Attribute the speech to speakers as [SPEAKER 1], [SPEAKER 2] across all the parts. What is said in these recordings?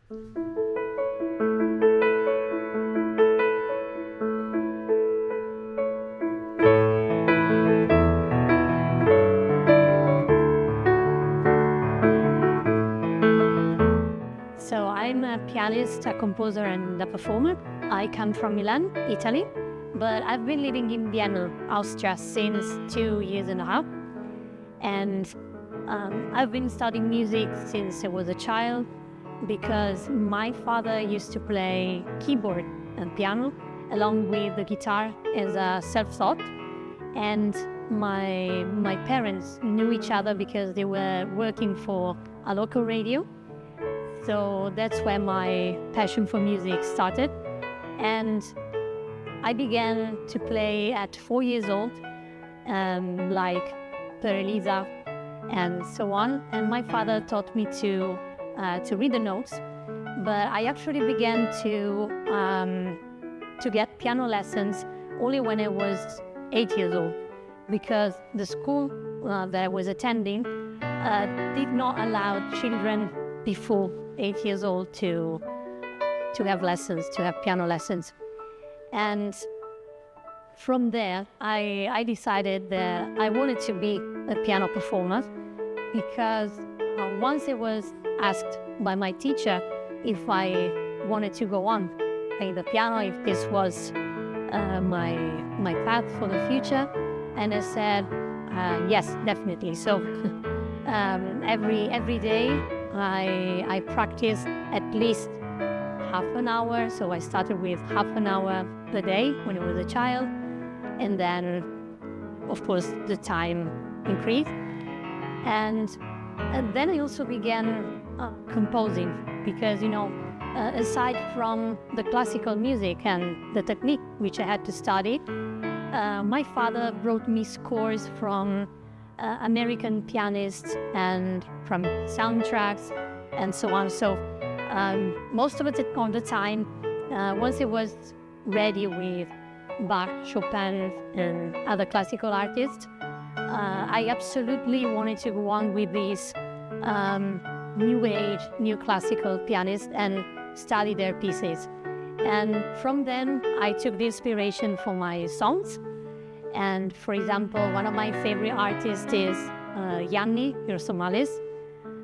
[SPEAKER 1] So I'm a pianist, a composer, and a performer. I come from Milan, Italy, but I've been living in Vienna, Austria since 2 years and a half. And I've been studying music since I was a child because my father used to play keyboard and piano along with the guitar as a self-taught. And my parents knew each other because they were working for a local radio. So that's where my passion for music started. And I began to play at 4 years old, like Per Elisa and so on. And my father taught me to read the notes. But I actually began to get piano lessons only when I was 8 years old, because the school that I was attending did not allow children before 8 years old to have lessons, to have piano lessons. And from there, I decided that I wanted to be a piano performer because once I was asked by my teacher if I wanted to go on playing the piano, if this was my path for the future, and I said yes, definitely. So every day I practiced at least half an hour. So I started with half an hour per day when I was a child, and then of course the time increased, and then I also began composing because, aside from the classical music and the technique which I had to study, my father brought me scores from American pianists and from soundtracks and so on. So most of the time, once I was ready with Bach, Chopin, and other classical artists, I absolutely wanted to go on with these new age, new classical pianists and study their pieces. And from then, I took the inspiration for my songs. And for example, one of my favorite artists is Yanni Hirsomalis,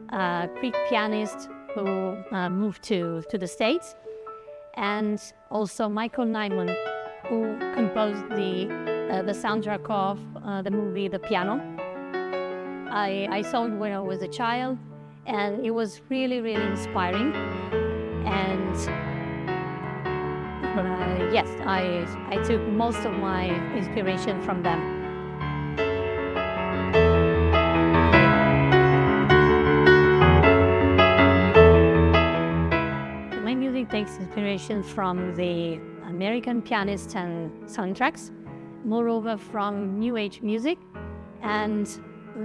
[SPEAKER 1] a Greek pianist who moved to the States, and also Michael Nyman, who composed the soundtrack of the movie The Piano. I saw it when I was a child, and it was really, really inspiring. And yes, I took most of my inspiration from them. My music takes inspiration from the American pianists and soundtracks, moreover from New Age music, and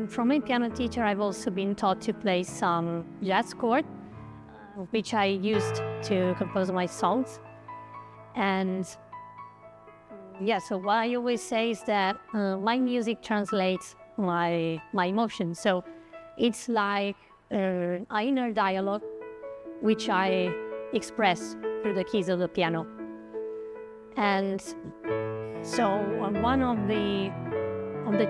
[SPEAKER 1] from my piano teacher I've also been taught to play some jazz chords, which I used to compose my songs. And yeah, so what I always say is that my music translates my emotions. So it's like an inner dialogue which I express through the keys of the piano. And so one of the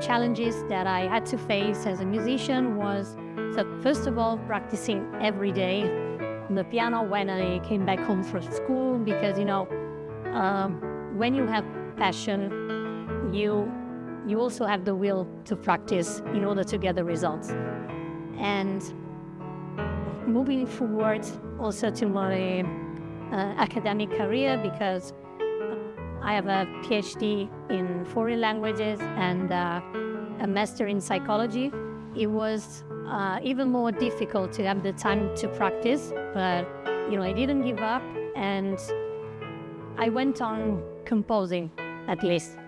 [SPEAKER 1] challenges that I had to face as a musician was, so first of all, practicing every day the piano when I came back home from school, because when you have passion, you also have the will to practice in order to get the results. And moving forward also to my academic career, because I have a PhD in foreign languages and a master in psychology, it was even more difficult to have the time to practice, but I didn't give up, and I went on composing at least.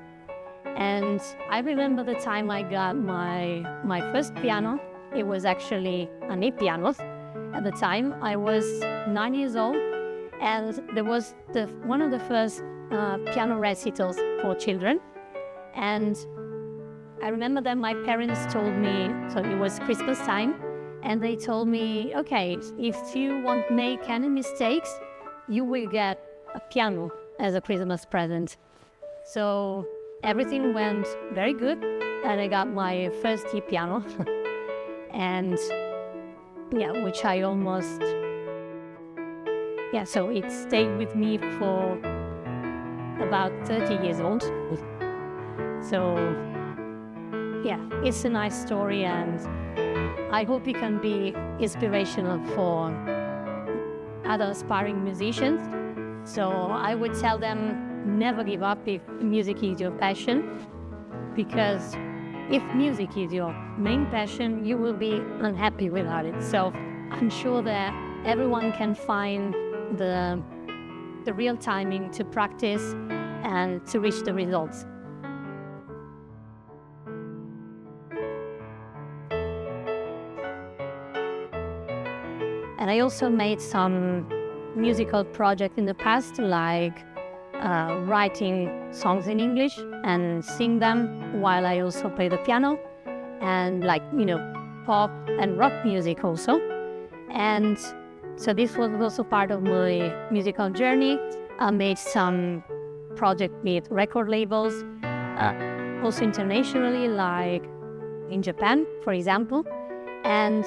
[SPEAKER 1] And I remember the time I got my first piano. It was actually an E piano. At the time I was 9 years old, and there was one of the first piano recitals for children. And I remember that my parents told me, so it was Christmas time, And they told me, okay, if you won't make any mistakes, you will get a piano as a Christmas present. So everything went very good, and I got my first piano. And yeah, which I almost, so it stayed with me for about 30 years old. So yeah, it's a nice story, and I hope it can be inspirational for other aspiring musicians. So I would tell them, never give up if music is your passion, because if music is your main passion, you will be unhappy without it. So I'm sure that everyone can find the real timing to practice and to reach the results. And I also made some musical projects in the past, like writing songs in English and sing them while I also play the piano, and pop and rock music also. And so this was also part of my musical journey. I made some projects with record labels, also internationally, like in Japan, for example. And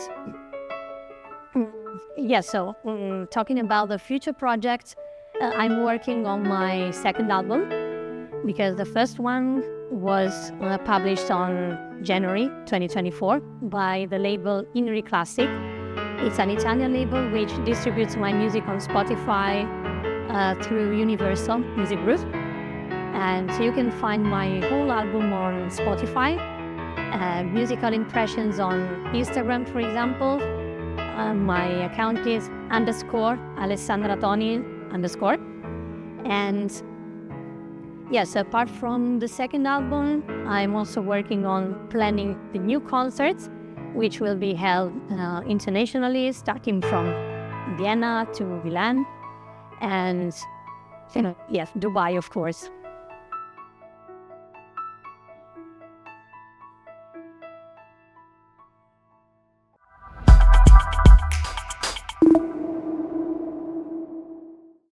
[SPEAKER 1] talking about the future projects, I'm working on my second album, because the first one was published on January 2024 by the label Inri Classic. It's an Italian label which distributes my music on Spotify through Universal Music Group. And so you can find my whole album on Spotify. Musical impressions on Instagram, for example. My account is _Alessandra Toni _. And yes, apart from the second album, I'm also working on planning the new concerts, which will be held internationally, starting from Vienna to Milan, and Dubai, of course.